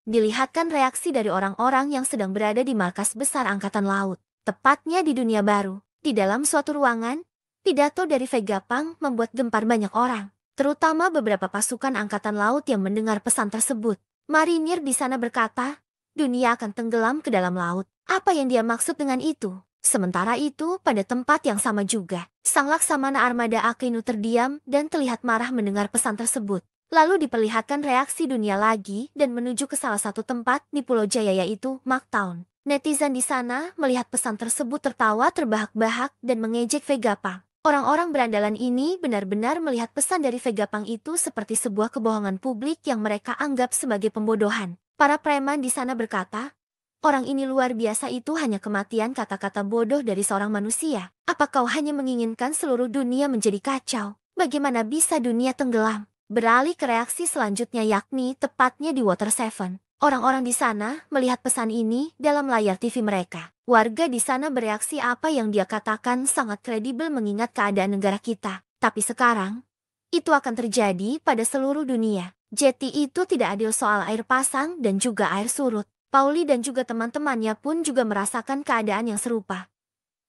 Dilihatkan reaksi dari orang-orang yang sedang berada di markas besar Angkatan Laut. Tepatnya di dunia baru. Di dalam suatu ruangan, pidato dari Vegapunk membuat gempar banyak orang. Terutama beberapa pasukan Angkatan Laut yang mendengar pesan tersebut. Marinir di sana berkata, dunia akan tenggelam ke dalam laut. Apa yang dia maksud dengan itu? Sementara itu, pada tempat yang sama juga, sang laksamana armada Akainu terdiam dan terlihat marah mendengar pesan tersebut. Lalu diperlihatkan reaksi dunia lagi dan menuju ke salah satu tempat di Pulau Jaya yaitu Marktown. Netizen di sana melihat pesan tersebut tertawa terbahak-bahak dan mengejek Vegapunk. Orang-orang berandalan ini benar-benar melihat pesan dari Vegapunk itu seperti sebuah kebohongan publik yang mereka anggap sebagai pembodohan. Para preman di sana berkata, orang ini luar biasa, itu hanya kematian kata-kata bodoh dari seorang manusia. Apa kau hanya menginginkan seluruh dunia menjadi kacau? Bagaimana bisa dunia tenggelam? Beralih ke reaksi selanjutnya yakni tepatnya di Water Seven. Orang-orang di sana melihat pesan ini dalam layar TV mereka. Warga di sana bereaksi apa yang dia katakan sangat kredibel mengingat keadaan negara kita. Tapi sekarang, itu akan terjadi pada seluruh dunia. Jetty itu tidak adil soal air pasang dan juga air surut. Pauli dan juga teman-temannya pun juga merasakan keadaan yang serupa.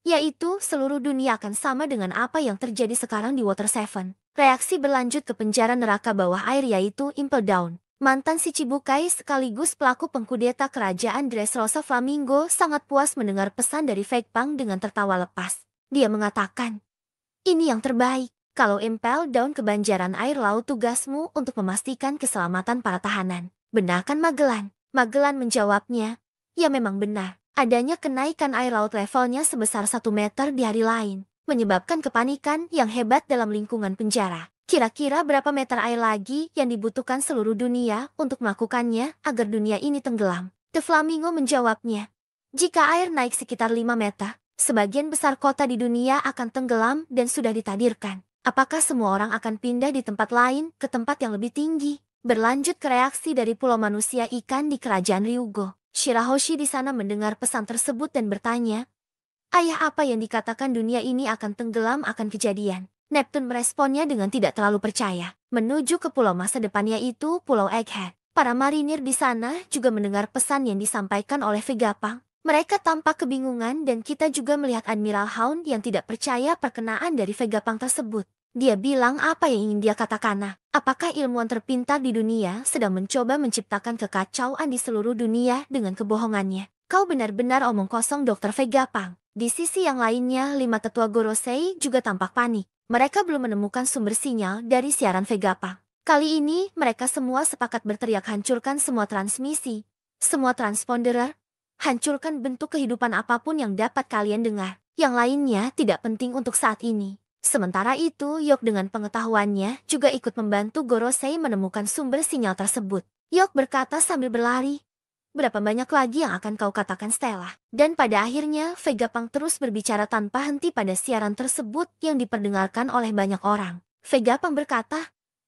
Yaitu seluruh dunia akan sama dengan apa yang terjadi sekarang di Water Seven. Reaksi berlanjut ke penjara neraka bawah air yaitu Impel Down. Mantan si Chibukai sekaligus pelaku pengkudeta kerajaan Dressrosa Flamingo sangat puas mendengar pesan dari Vegapunk dengan tertawa lepas. Dia mengatakan, ini yang terbaik. Kalau Impel Down ke banjaran air laut, tugasmu untuk memastikan keselamatan para tahanan. Benar kan Magellan? Magellan menjawabnya, ya memang benar. Adanya kenaikan air laut levelnya sebesar 1 meter di hari lain, menyebabkan kepanikan yang hebat dalam lingkungan penjara. Kira-kira berapa meter air lagi yang dibutuhkan seluruh dunia untuk melakukannya agar dunia ini tenggelam? The Flamingo menjawabnya, jika air naik sekitar 5 meter, sebagian besar kota di dunia akan tenggelam dan sudah ditakdirkan. Apakah semua orang akan pindah di tempat lain ke tempat yang lebih tinggi? Berlanjut ke reaksi dari Pulau Manusia Ikan di Kerajaan Ryugo. Shirahoshi di sana mendengar pesan tersebut dan bertanya, ayah, apa yang dikatakan dunia ini akan tenggelam akan kejadian? Neptune meresponnya dengan tidak terlalu percaya. Menuju ke pulau masa depan yaitu Pulau Egghead. Para marinir di sana juga mendengar pesan yang disampaikan oleh Vegapunk. Mereka tampak kebingungan dan kita juga melihat Admiral Hound yang tidak percaya perkenaan dari Vegapunk tersebut. Dia bilang apa yang ingin dia katakan. Apakah ilmuwan terpintar di dunia sedang mencoba menciptakan kekacauan di seluruh dunia dengan kebohongannya? Kau benar-benar omong kosong, Dr. Vegapunk. Di sisi yang lainnya, 5 tetua Gorosei juga tampak panik. Mereka belum menemukan sumber sinyal dari siaran Vegapunk. Kali ini, mereka semua sepakat berteriak, hancurkan semua transmisi, semua transponder, hancurkan bentuk kehidupan apapun yang dapat kalian dengar. Yang lainnya tidak penting untuk saat ini. Sementara itu, Yok dengan pengetahuannya juga ikut membantu Gorosei menemukan sumber sinyal tersebut. Yok berkata sambil berlari, berapa banyak lagi yang akan kau katakan, Stella? Dan pada akhirnya, Vegapunk terus berbicara tanpa henti pada siaran tersebut yang diperdengarkan oleh banyak orang. Vegapunk berkata,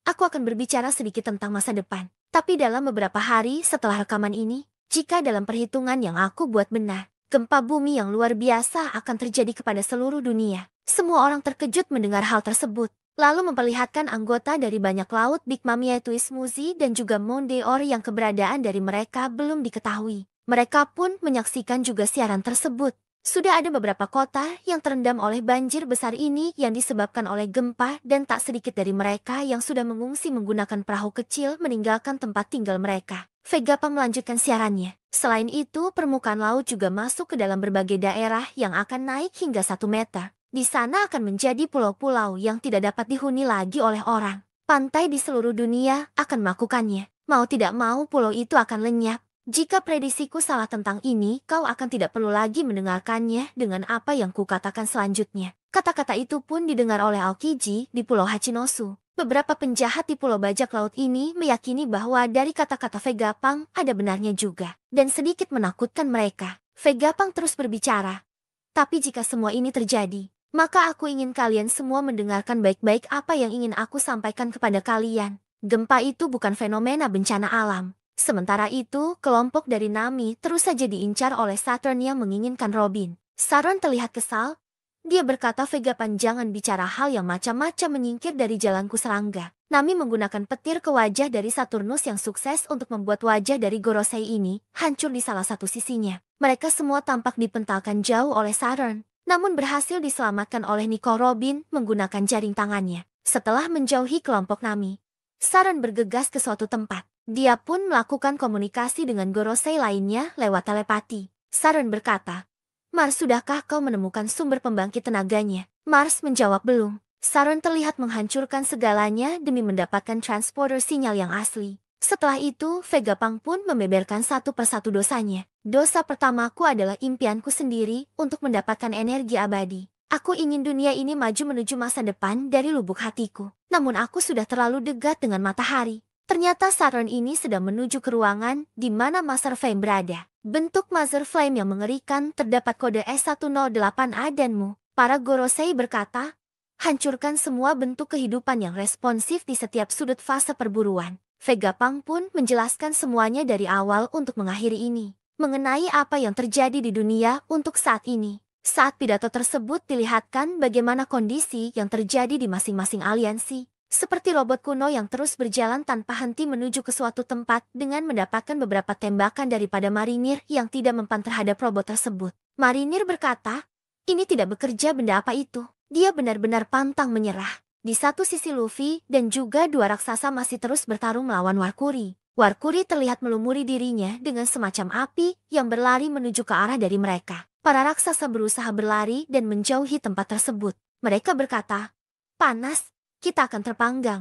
aku akan berbicara sedikit tentang masa depan. Tapi dalam beberapa hari setelah rekaman ini, jika dalam perhitungan yang aku buat benar, gempa bumi yang luar biasa akan terjadi kepada seluruh dunia. Semua orang terkejut mendengar hal tersebut. Lalu memperlihatkan anggota dari banyak laut Big Mom yaitu Ismuzi dan juga Mondeor yang keberadaan dari mereka belum diketahui. Mereka pun menyaksikan juga siaran tersebut. Sudah ada beberapa kota yang terendam oleh banjir besar ini yang disebabkan oleh gempa dan tak sedikit dari mereka yang sudah mengungsi menggunakan perahu kecil meninggalkan tempat tinggal mereka. Vegapunk melanjutkan siarannya. Selain itu, permukaan laut juga masuk ke dalam berbagai daerah yang akan naik hingga 1 meter. Di sana akan menjadi pulau-pulau yang tidak dapat dihuni lagi oleh orang. Pantai di seluruh dunia akan melakukannya. Mau tidak mau pulau itu akan lenyap. Jika prediksiku salah tentang ini, kau akan tidak perlu lagi mendengarkannya dengan apa yang kukatakan selanjutnya. Kata-kata itu pun didengar oleh Aokiji di Pulau Hachinosu. Beberapa penjahat di Pulau Bajak Laut ini meyakini bahwa dari kata-kata Vegapunk ada benarnya juga. Dan sedikit menakutkan mereka. Vegapunk terus berbicara. Tapi jika semua ini terjadi, maka aku ingin kalian semua mendengarkan baik-baik apa yang ingin aku sampaikan kepada kalian. Gempa itu bukan fenomena bencana alam. Sementara itu, kelompok dari Nami terus saja diincar oleh Saturn yang menginginkan Robin. Saturn terlihat kesal. Dia berkata, Vegapunk, jangan bicara hal yang macam-macam, menyingkir dari jalanku serangga. Nami menggunakan petir ke wajah dari Saturnus yang sukses untuk membuat wajah dari Gorosei ini hancur di salah satu sisinya. Mereka semua tampak dipentalkan jauh oleh Saturn, namun berhasil diselamatkan oleh Nico Robin menggunakan jaring tangannya. Setelah menjauhi kelompok Nami, Saturn bergegas ke suatu tempat. Dia pun melakukan komunikasi dengan Gorosei lainnya lewat telepati. Saturn berkata, "Mars, sudahkah kau menemukan sumber pembangkit tenaganya?" Mars menjawab, "Belum." Saturn terlihat menghancurkan segalanya demi mendapatkan transporter sinyal yang asli. Setelah itu, Vegapunk pun membeberkan satu persatu dosanya. Dosa pertamaku adalah impianku sendiri untuk mendapatkan energi abadi. Aku ingin dunia ini maju menuju masa depan dari lubuk hatiku. Namun aku sudah terlalu dekat dengan matahari. Ternyata Saturn ini sedang menuju ke ruangan di mana Master Flame berada. Bentuk Master Flame yang mengerikan terdapat kode S108A dan Mu. Para Gorosei berkata, "Hancurkan semua bentuk kehidupan yang responsif di setiap sudut fase perburuan." Vegapunk pun menjelaskan semuanya dari awal untuk mengakhiri ini. Mengenai apa yang terjadi di dunia untuk saat ini. Saat pidato tersebut dilihatkan bagaimana kondisi yang terjadi di masing-masing aliansi. Seperti robot kuno yang terus berjalan tanpa henti menuju ke suatu tempat dengan mendapatkan beberapa tembakan daripada marinir yang tidak mempan terhadap robot tersebut. Marinir berkata, "Ini tidak bekerja, benda apa itu?" Dia benar-benar pantang menyerah. Di satu sisi Luffy dan juga dua raksasa masih terus bertarung melawan Warkuri. Warkuri terlihat melumuri dirinya dengan semacam api yang berlari menuju ke arah dari mereka. Para raksasa berusaha berlari dan menjauhi tempat tersebut. Mereka berkata, "Panas, kita akan terpanggang.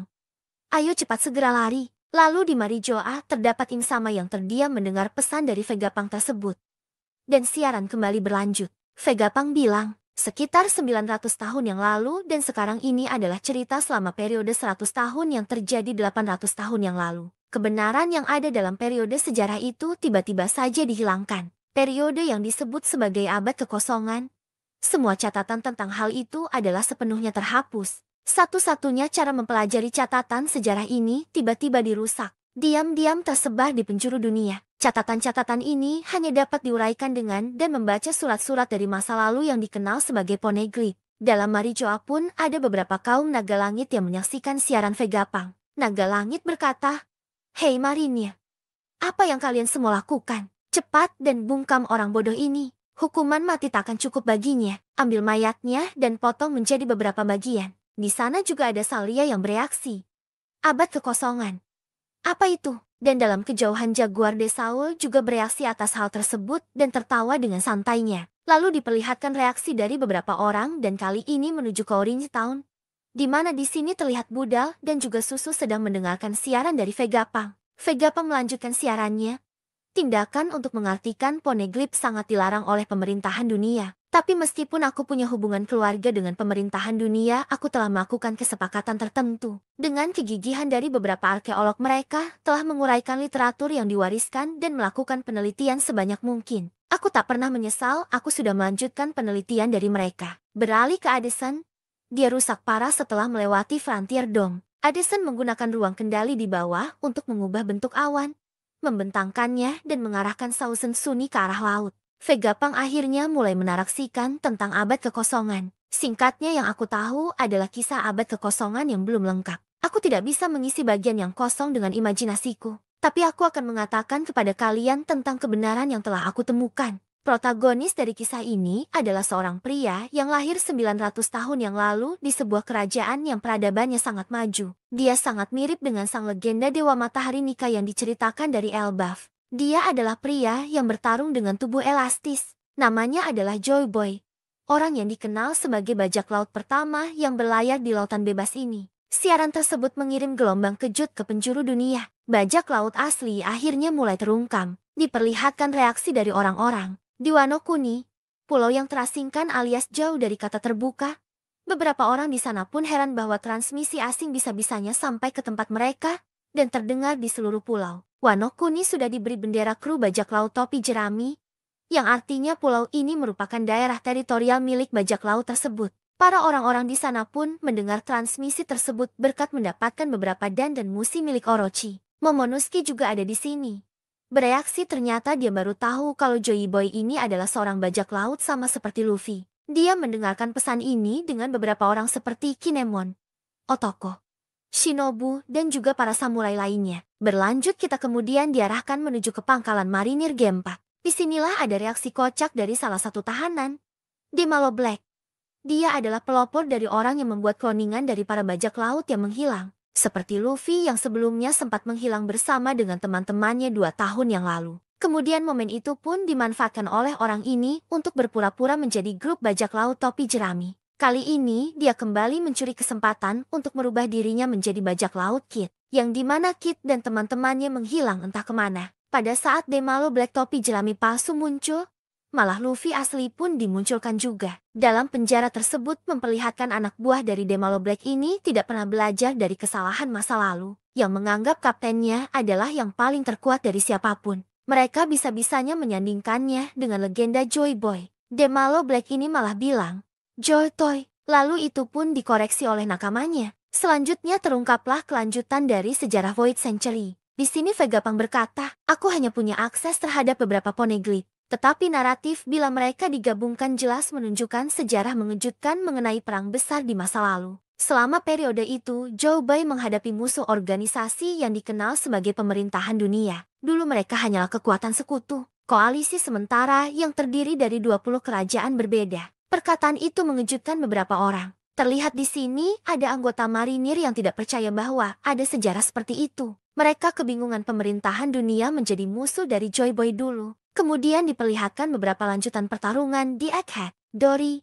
Ayo cepat segera lari." Lalu di Marijoa terdapat Insama yang terdiam mendengar pesan dari Vegapunk tersebut. Dan siaran kembali berlanjut. Vegapunk bilang, "Sekitar 900 tahun yang lalu dan sekarang ini adalah cerita selama periode 100 tahun yang terjadi 800 tahun yang lalu. Kebenaran yang ada dalam periode sejarah itu tiba-tiba saja dihilangkan. Periode yang disebut sebagai abad kekosongan. Semua catatan tentang hal itu adalah sepenuhnya terhapus. Satu-satunya cara mempelajari catatan sejarah ini tiba-tiba dirusak. Diam-diam tersebar di penjuru dunia. Catatan-catatan ini hanya dapat diuraikan dengan dan membaca surat-surat dari masa lalu yang dikenal sebagai poneglyph. Dalam Marijoa pun ada beberapa kaum naga langit yang menyaksikan siaran Vegapunk. Naga langit berkata, "Hei marinir, apa yang kalian semua lakukan? Cepat dan bungkam orang bodoh ini. Hukuman mati takkan cukup baginya. Ambil mayatnya dan potong menjadi beberapa bagian." Di sana juga ada Salia yang bereaksi. "Abad kekosongan. Apa itu?" Dan dalam kejauhan Jaguar de Saul juga bereaksi atas hal tersebut dan tertawa dengan santainya. Lalu diperlihatkan reaksi dari beberapa orang dan kali ini menuju ke Orange Town, di mana di sini terlihat Budal dan juga Susu sedang mendengarkan siaran dari Vegapunk. Vegapunk melanjutkan siarannya. "Tindakan untuk mengartikan poneglyph sangat dilarang oleh pemerintahan dunia. Tapi meskipun aku punya hubungan keluarga dengan pemerintahan dunia, aku telah melakukan kesepakatan tertentu. Dengan kegigihan dari beberapa arkeolog, mereka telah menguraikan literatur yang diwariskan dan melakukan penelitian sebanyak mungkin. Aku tak pernah menyesal aku sudah melanjutkan penelitian dari mereka." Beralih ke Addison, dia rusak parah setelah melewati Frontier Dome. Addison menggunakan ruang kendali di bawah untuk mengubah bentuk awan, membentangkannya dan mengarahkan Sausen Suni ke arah laut. Vegapunk akhirnya mulai menaraksikan tentang abad kekosongan. Singkatnya, yang aku tahu adalah kisah abad kekosongan yang belum lengkap. Aku tidak bisa mengisi bagian yang kosong dengan imajinasiku. Tapi aku akan mengatakan kepada kalian tentang kebenaran yang telah aku temukan. Protagonis dari kisah ini adalah seorang pria yang lahir 900 tahun yang lalu di sebuah kerajaan yang peradabannya sangat maju. Dia sangat mirip dengan sang legenda Dewa Matahari Nika yang diceritakan dari Elbaf. Dia adalah pria yang bertarung dengan tubuh elastis. Namanya adalah Joy Boy. Orang yang dikenal sebagai bajak laut pertama yang berlayar di lautan bebas ini. Siaran tersebut mengirim gelombang kejut ke penjuru dunia. Bajak laut asli akhirnya mulai terungkam. Diperlihatkan reaksi dari orang-orang. Di Wano Kuni, pulau yang terasingkan alias jauh dari kata terbuka. Beberapa orang di sana pun heran bahwa transmisi asing bisa-bisanya sampai ke tempat mereka dan terdengar di seluruh pulau. Wano Kuni sudah diberi bendera kru bajak laut topi jerami, yang artinya pulau ini merupakan daerah teritorial milik bajak laut tersebut. Para orang-orang di sana pun mendengar transmisi tersebut berkat mendapatkan beberapa dan musi milik Orochi. Momonosuke juga ada di sini. Bereaksi, ternyata dia baru tahu kalau Joy Boy ini adalah seorang bajak laut sama seperti Luffy. Dia mendengarkan pesan ini dengan beberapa orang seperti Kinemon, Otoko, shinobu, dan juga para samurai lainnya. Berlanjut kita kemudian diarahkan menuju ke pangkalan marinir G4. Disinilah ada reaksi kocak dari salah satu tahanan, Demalo Black. Dia adalah pelopor dari orang yang membuat kloningan dari para bajak laut yang menghilang. Seperti Luffy yang sebelumnya sempat menghilang bersama dengan teman-temannya 2 tahun yang lalu. Kemudian momen itu pun dimanfaatkan oleh orang ini untuk berpura-pura menjadi grup bajak laut topi jerami. Kali ini dia kembali mencuri kesempatan untuk merubah dirinya menjadi bajak laut Kid, yang dimana Kid dan teman-temannya menghilang entah kemana. Pada saat Demalo Black topi jerami palsu muncul, malah Luffy asli pun dimunculkan juga. Dalam penjara tersebut memperlihatkan anak buah dari Demalo Black ini tidak pernah belajar dari kesalahan masa lalu, yang menganggap kaptennya adalah yang paling terkuat dari siapapun. Mereka bisa-bisanya menyandingkannya dengan legenda Joy Boy. Demalo Black ini malah bilang, Joy Toy, lalu itu pun dikoreksi oleh nakamanya. Selanjutnya terungkaplah kelanjutan dari sejarah Void Century. Di sini Vegapunk berkata, aku hanya punya akses terhadap beberapa poneglyph. Tetapi naratif bila mereka digabungkan jelas menunjukkan sejarah mengejutkan mengenai perang besar di masa lalu. Selama periode itu, Joy Boy menghadapi musuh organisasi yang dikenal sebagai pemerintahan dunia. Dulu mereka hanyalah kekuatan sekutu, koalisi sementara yang terdiri dari 20 kerajaan berbeda. Perkataan itu mengejutkan beberapa orang. Terlihat di sini ada anggota marinir yang tidak percaya bahwa ada sejarah seperti itu. Mereka kebingungan pemerintahan dunia menjadi musuh dari Joy Boy dulu. Kemudian diperlihatkan beberapa lanjutan pertarungan di Egghead. Dory,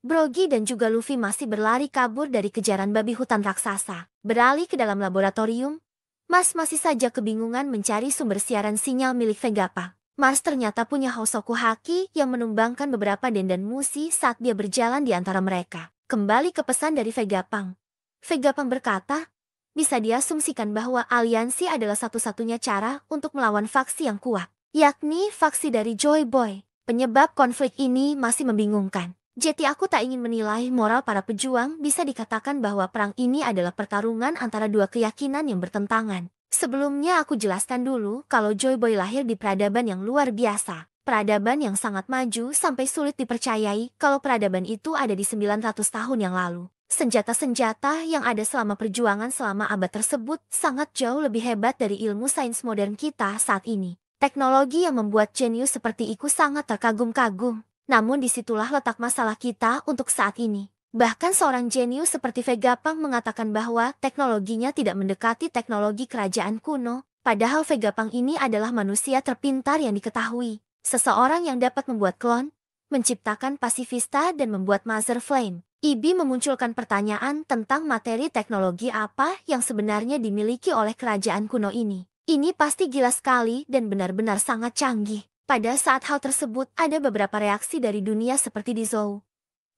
Brogy dan juga Luffy masih berlari kabur dari kejaran babi hutan raksasa. Beralih ke dalam laboratorium, Mars masih saja kebingungan mencari sumber siaran sinyal milik Vegapunk. Mars ternyata punya Hosoku Haki yang menumbangkan beberapa dendan musi saat dia berjalan di antara mereka. Kembali ke pesan dari Vegapunk. Vegapunk berkata, bisa diasumsikan bahwa aliansi adalah satu-satunya cara untuk melawan faksi yang kuat, yakni faksi dari Joy Boy. Penyebab konflik ini masih membingungkan. Jadi aku tak ingin menilai moral para pejuang, bisa dikatakan bahwa perang ini adalah pertarungan antara dua keyakinan yang bertentangan. Sebelumnya aku jelaskan dulu kalau Joy Boy lahir di peradaban yang luar biasa. Peradaban yang sangat maju sampai sulit dipercayai kalau peradaban itu ada di 900 tahun yang lalu. Senjata-senjata yang ada selama perjuangan selama abad tersebut sangat jauh lebih hebat dari ilmu sains modern kita saat ini. Teknologi yang membuat jenius seperti Iku sangat terkagum-kagum. Namun disitulah letak masalah kita untuk saat ini. Bahkan seorang jenius seperti Vegapunk mengatakan bahwa teknologinya tidak mendekati teknologi kerajaan kuno. Padahal Vegapunk ini adalah manusia terpintar yang diketahui. Seseorang yang dapat membuat klon, menciptakan pasifista dan membuat Mother Flame. Ibi memunculkan pertanyaan tentang materi teknologi apa yang sebenarnya dimiliki oleh kerajaan kuno ini. Ini pasti gila sekali dan benar-benar sangat canggih. Pada saat hal tersebut ada beberapa reaksi dari dunia seperti di Zou,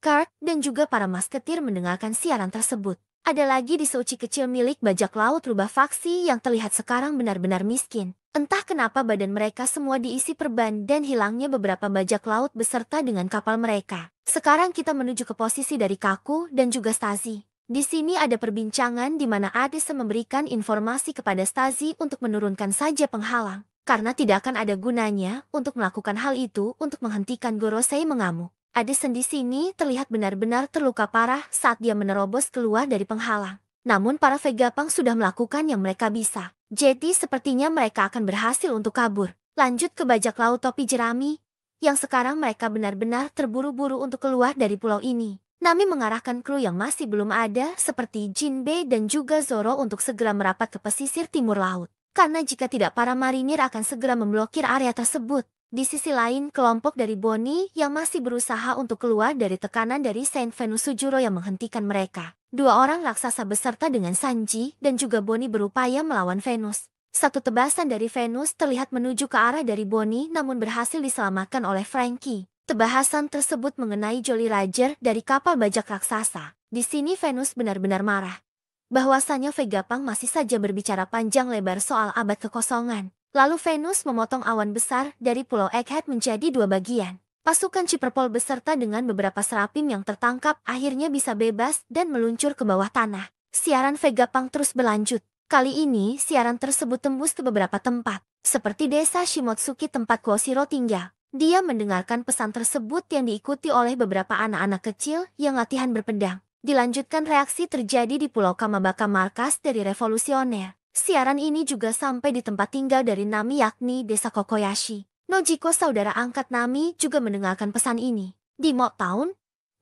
Kart, dan juga para masketir mendengarkan siaran tersebut. Ada lagi di Souci kecil milik bajak laut rubah faksi yang terlihat sekarang benar-benar miskin. Entah kenapa badan mereka semua diisi perban dan hilangnya beberapa bajak laut beserta dengan kapal mereka. Sekarang kita menuju ke posisi dari Kaku dan juga Stazi. Di sini ada perbincangan di mana Adisa memberikan informasi kepada Stazi untuk menurunkan saja penghalang. Karena tidak akan ada gunanya untuk melakukan hal itu untuk menghentikan Gorosei mengamuk. Addison di sini terlihat benar-benar terluka parah saat dia menerobos keluar dari penghalang. Namun para Vegapunk sudah melakukan yang mereka bisa. Jadi sepertinya mereka akan berhasil untuk kabur. Lanjut ke bajak laut topi jerami, yang sekarang mereka benar-benar terburu-buru untuk keluar dari pulau ini. Nami mengarahkan kru yang masih belum ada seperti Jinbei dan juga Zoro untuk segera merapat ke pesisir timur laut. Karena jika tidak para marinir akan segera memblokir area tersebut. Di sisi lain, kelompok dari Bonnie yang masih berusaha untuk keluar dari tekanan dari Saint Venus Sujuro yang menghentikan mereka. Dua orang raksasa beserta dengan Sanji dan juga Bonnie berupaya melawan Venus. Satu tebasan dari Venus terlihat menuju ke arah dari Bonnie namun berhasil diselamatkan oleh Frankie. Tebasan tersebut mengenai Jolly Roger dari kapal bajak raksasa. Di sini Venus benar-benar marah. Bahwasanya Vegapunk masih saja berbicara panjang lebar soal abad kekosongan. Lalu Venus memotong awan besar dari Pulau Egghead menjadi dua bagian. Pasukan Chipperpole beserta dengan beberapa serapim yang tertangkap akhirnya bisa bebas dan meluncur ke bawah tanah. Siaran Vegapunk terus berlanjut. Kali ini siaran tersebut tembus ke beberapa tempat, seperti desa Shimotsuki tempat Koshiro tinggal. Dia mendengarkan pesan tersebut yang diikuti oleh beberapa anak-anak kecil yang latihan berpedang. Dilanjutkan reaksi terjadi di Pulau Kamabaka, markas dari revolusioner. Siaran ini juga sampai di tempat tinggal dari Nami, yakni desa Kokoyashi. Nojiko, saudara angkat Nami, juga mendengarkan pesan ini. Di Mock Town,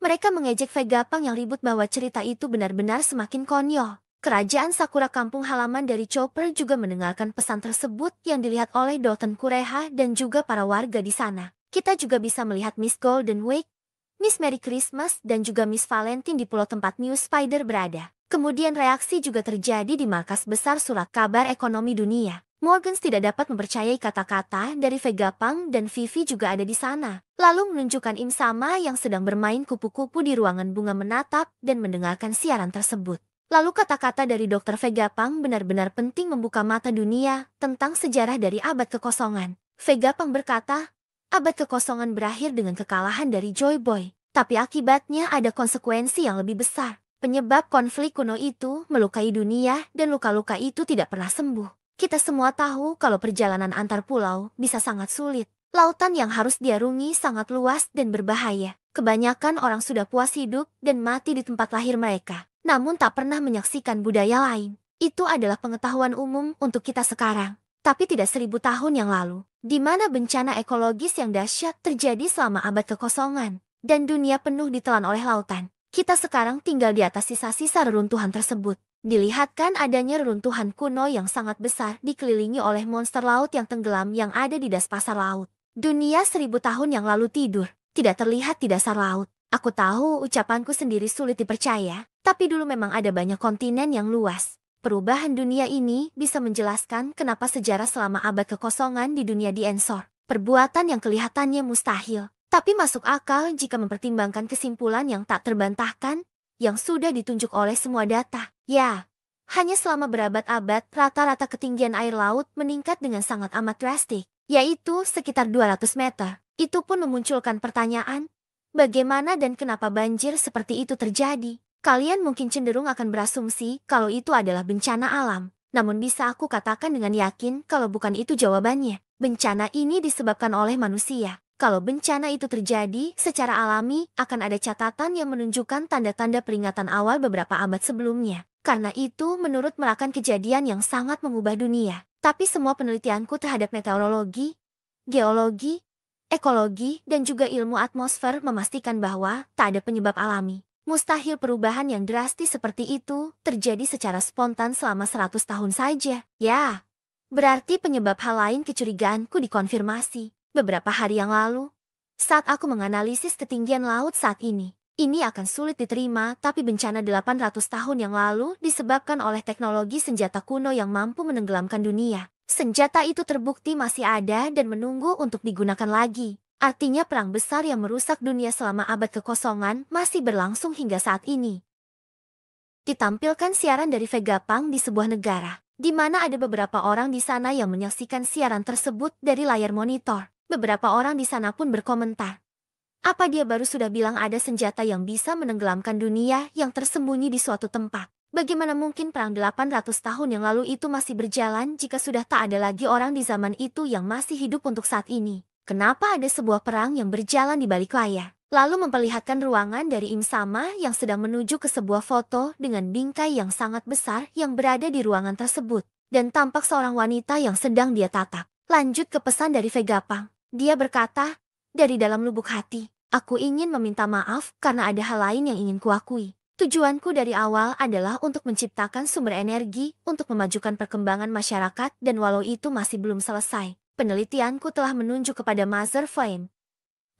mereka mengejek Vegapunk yang ribut bahwa cerita itu benar-benar semakin konyol. Kerajaan Sakura, kampung halaman dari Chopper, juga mendengarkan pesan tersebut yang dilihat oleh Doton Kureha dan juga para warga di sana. Kita juga bisa melihat Miss Golden Week, Miss Merry Christmas, dan juga Miss Valentine di pulau tempat New Spider berada. Kemudian reaksi juga terjadi di markas besar surat kabar ekonomi dunia. Morgans tidak dapat mempercayai kata-kata dari Vegapunk dan Vivi juga ada di sana. Lalu menunjukkan Im Sama yang sedang bermain kupu-kupu di ruangan bunga menatap dan mendengarkan siaran tersebut. Lalu kata-kata dari Dr. Vegapunk benar-benar penting membuka mata dunia tentang sejarah dari abad kekosongan. Vegapunk berkata, abad kekosongan berakhir dengan kekalahan dari Joy Boy. Tapi akibatnya ada konsekuensi yang lebih besar. Penyebab konflik kuno itu melukai dunia dan luka-luka itu tidak pernah sembuh. Kita semua tahu kalau perjalanan antar pulau bisa sangat sulit. Lautan yang harus diarungi sangat luas dan berbahaya. Kebanyakan orang sudah puas hidup dan mati di tempat lahir mereka, namun tak pernah menyaksikan budaya lain. Itu adalah pengetahuan umum untuk kita sekarang. Tapi tidak 1000 tahun yang lalu, di mana bencana ekologis yang dahsyat terjadi selama abad kekosongan, dan dunia penuh ditelan oleh lautan. Kita sekarang tinggal di atas sisa-sisa reruntuhan tersebut. Dilihatkan adanya reruntuhan kuno yang sangat besar dikelilingi oleh monster laut yang tenggelam yang ada di das pasar laut. Dunia 1000 tahun yang lalu tidur, tidak terlihat di dasar laut. Aku tahu ucapanku sendiri sulit dipercaya, tapi dulu memang ada banyak kontinen yang luas. Perubahan dunia ini bisa menjelaskan kenapa sejarah selama abad kekosongan di dunia diensor. Perbuatan yang kelihatannya mustahil, tapi masuk akal jika mempertimbangkan kesimpulan yang tak terbantahkan, yang sudah ditunjuk oleh semua data. Ya, hanya selama berabad-abad rata-rata ketinggian air laut meningkat dengan sangat amat drastis, yaitu sekitar 200 meter. Itu pun memunculkan pertanyaan, bagaimana dan kenapa banjir seperti itu terjadi? Kalian mungkin cenderung akan berasumsi kalau itu adalah bencana alam. Namun bisa aku katakan dengan yakin kalau bukan itu jawabannya. Bencana ini disebabkan oleh manusia. Kalau bencana itu terjadi secara alami, akan ada catatan yang menunjukkan tanda-tanda peringatan awal beberapa abad sebelumnya. Karena itu menurut merakan kejadian yang sangat mengubah dunia. Tapi semua penelitianku terhadap meteorologi, geologi, ekologi, dan juga ilmu atmosfer memastikan bahwa tak ada penyebab alami. Mustahil perubahan yang drastis seperti itu terjadi secara spontan selama 100 tahun saja. Ya, berarti penyebab hal lain kecurigaanku dikonfirmasi. Beberapa hari yang lalu, saat aku menganalisis ketinggian laut saat ini akan sulit diterima, tapi bencana 800 tahun yang lalu disebabkan oleh teknologi senjata kuno yang mampu menenggelamkan dunia. Senjata itu terbukti masih ada dan menunggu untuk digunakan lagi. Artinya perang besar yang merusak dunia selama abad kekosongan masih berlangsung hingga saat ini. Ditampilkan siaran dari Vegapunk di sebuah negara, di mana ada beberapa orang di sana yang menyaksikan siaran tersebut dari layar monitor. Beberapa orang di sana pun berkomentar. Apa dia baru sudah bilang ada senjata yang bisa menenggelamkan dunia yang tersembunyi di suatu tempat? Bagaimana mungkin perang 800 tahun yang lalu itu masih berjalan jika sudah tak ada lagi orang di zaman itu yang masih hidup untuk saat ini? Kenapa ada sebuah perang yang berjalan di balik layar? Lalu memperlihatkan ruangan dari Im Sama yang sedang menuju ke sebuah foto dengan bingkai yang sangat besar yang berada di ruangan tersebut. Dan tampak seorang wanita yang sedang dia tatap. Lanjut ke pesan dari Vegapunk. Dia berkata, dari dalam lubuk hati, aku ingin meminta maaf karena ada hal lain yang ingin kuakui. Tujuanku dari awal adalah untuk menciptakan sumber energi untuk memajukan perkembangan masyarakat dan walau itu masih belum selesai, penelitianku telah menunjuk kepada Mother Flame.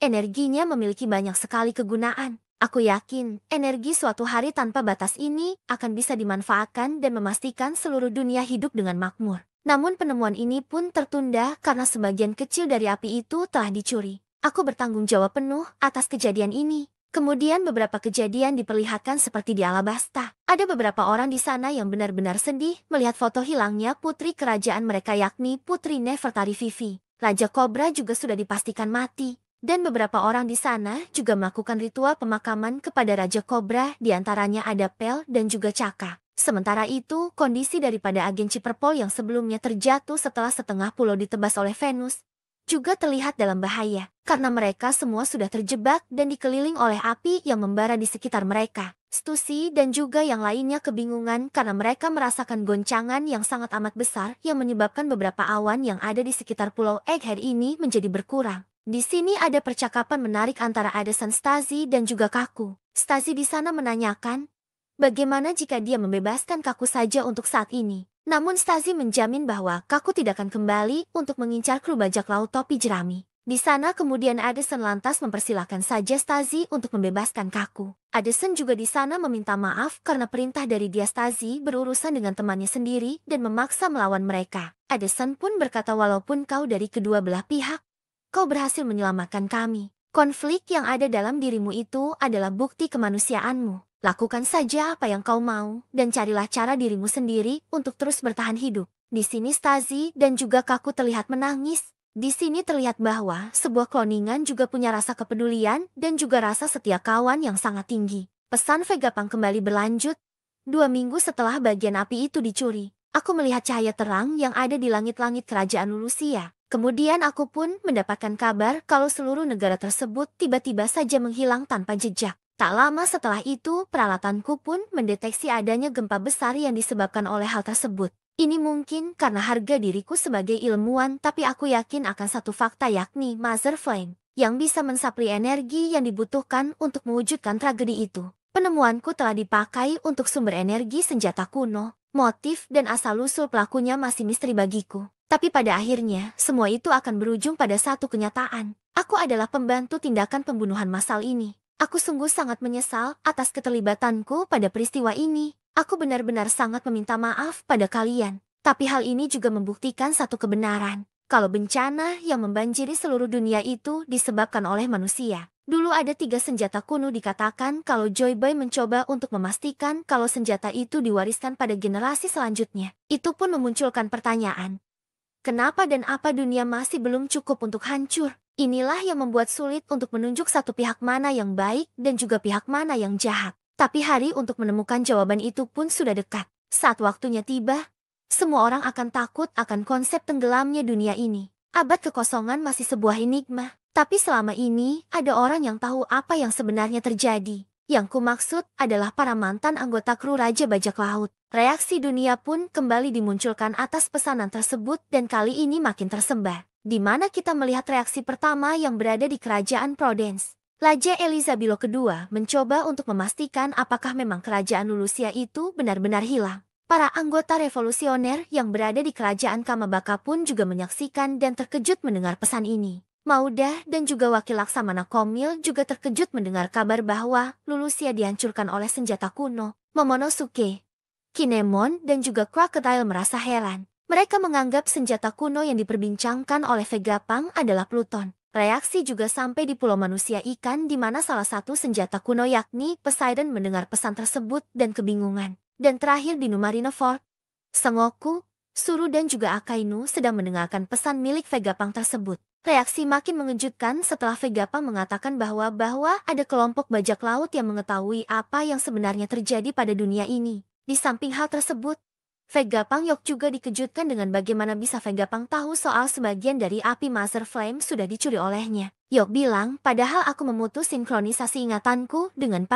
Energinya memiliki banyak sekali kegunaan. Aku yakin energi suatu hari tanpa batas ini akan bisa dimanfaatkan dan memastikan seluruh dunia hidup dengan makmur. Namun penemuan ini pun tertunda karena sebagian kecil dari api itu telah dicuri. Aku bertanggung jawab penuh atas kejadian ini. Kemudian beberapa kejadian diperlihatkan seperti di Alabasta. Ada beberapa orang di sana yang benar-benar sedih melihat foto hilangnya putri kerajaan mereka yakni Putri Nefertari Vivi. Raja Kobra juga sudah dipastikan mati. Dan beberapa orang di sana juga melakukan ritual pemakaman kepada Raja Kobra, diantaranya ada Pel dan juga Caka. Sementara itu, kondisi daripada agen Ciperpol yang sebelumnya terjatuh setelah setengah pulau ditebas oleh Venus, juga terlihat dalam bahaya, karena mereka semua sudah terjebak dan dikeliling oleh api yang membara di sekitar mereka. Stussy dan juga yang lainnya kebingungan karena mereka merasakan goncangan yang sangat amat besar yang menyebabkan beberapa awan yang ada di sekitar pulau Egghead ini menjadi berkurang. Di sini ada percakapan menarik antara Addison Stasi dan juga Kaku. Stasi di sana menanyakan, bagaimana jika dia membebaskan Kaku saja untuk saat ini? Namun Stasi menjamin bahwa Kaku tidak akan kembali untuk mengincar kru bajak laut topi jerami. Di sana kemudian Addison lantas mempersilahkan saja Stasi untuk membebaskan Kaku. Addison juga di sana meminta maaf karena perintah dari dia Stasi berurusan dengan temannya sendiri dan memaksa melawan mereka. Addison pun berkata walaupun kau dari kedua belah pihak, kau berhasil menyelamatkan kami. Konflik yang ada dalam dirimu itu adalah bukti kemanusiaanmu. Lakukan saja apa yang kau mau, dan carilah cara dirimu sendiri untuk terus bertahan hidup. Di sini Stasi dan juga Kaku terlihat menangis. Di sini terlihat bahwa sebuah kloningan juga punya rasa kepedulian dan juga rasa setia kawan yang sangat tinggi. Pesan Vegapunk kembali berlanjut. 2 minggu setelah bagian api itu dicuri, aku melihat cahaya terang yang ada di langit-langit kerajaan Lulusia. Kemudian aku pun mendapatkan kabar kalau seluruh negara tersebut tiba-tiba saja menghilang tanpa jejak. Tak lama setelah itu, peralatanku pun mendeteksi adanya gempa besar yang disebabkan oleh hal tersebut. Ini mungkin karena harga diriku sebagai ilmuwan, tapi aku yakin akan satu fakta yakni Mother Flame, yang bisa mensapli energi yang dibutuhkan untuk mewujudkan tragedi itu. Penemuanku telah dipakai untuk sumber energi senjata kuno, motif dan asal-usul pelakunya masih misteri bagiku. Tapi pada akhirnya, semua itu akan berujung pada satu kenyataan. Aku adalah pembantu tindakan pembunuhan massal ini. Aku sungguh sangat menyesal atas keterlibatanku pada peristiwa ini. Aku benar-benar sangat meminta maaf pada kalian. Tapi hal ini juga membuktikan satu kebenaran. Kalau bencana yang membanjiri seluruh dunia itu disebabkan oleh manusia. Dulu ada 3 senjata kuno dikatakan kalau Joy Boy mencoba untuk memastikan kalau senjata itu diwariskan pada generasi selanjutnya. Itu pun memunculkan pertanyaan. Kenapa dan apa dunia masih belum cukup untuk hancur? Inilah yang membuat sulit untuk menunjuk satu pihak mana yang baik dan juga pihak mana yang jahat. Tapi hari untuk menemukan jawaban itu pun sudah dekat. Saat waktunya tiba, semua orang akan takut akan konsep tenggelamnya dunia ini. Abad kekosongan masih sebuah enigma. Tapi selama ini, ada orang yang tahu apa yang sebenarnya terjadi. Yang kumaksud adalah para mantan anggota kru Raja Bajak Laut. Reaksi dunia pun kembali dimunculkan atas pesanan tersebut dan kali ini makin tersebar. Di mana kita melihat reaksi pertama yang berada di kerajaan Prudence. Raja Elizabilo II mencoba untuk memastikan apakah memang kerajaan Lulusia itu benar-benar hilang. Para anggota revolusioner yang berada di kerajaan Kamabaka pun juga menyaksikan dan terkejut mendengar pesan ini. Mauda dan juga Wakil Laksamana Komil juga terkejut mendengar kabar bahwa Lulusia dihancurkan oleh senjata kuno. Momonosuke, Kinemon dan juga Crocodile merasa heran. Mereka menganggap senjata kuno yang diperbincangkan oleh Vegapunk adalah Pluton. Reaksi juga sampai di Pulau Manusia Ikan di mana salah satu senjata kuno yakni Poseidon mendengar pesan tersebut dan kebingungan. Dan terakhir di Numarineford, Sengoku, Suru dan juga Akainu sedang mendengarkan pesan milik Vegapunk tersebut. Reaksi makin mengejutkan setelah Vegapunk mengatakan bahwa ada kelompok bajak laut yang mengetahui apa yang sebenarnya terjadi pada dunia ini. Di samping hal tersebut, Vegapunk Yok juga dikejutkan dengan bagaimana bisa Vegapunk tahu soal sebagian dari api Mother Flame sudah dicuri olehnya. Yok bilang, padahal aku memutus sinkronisasi ingatanku dengan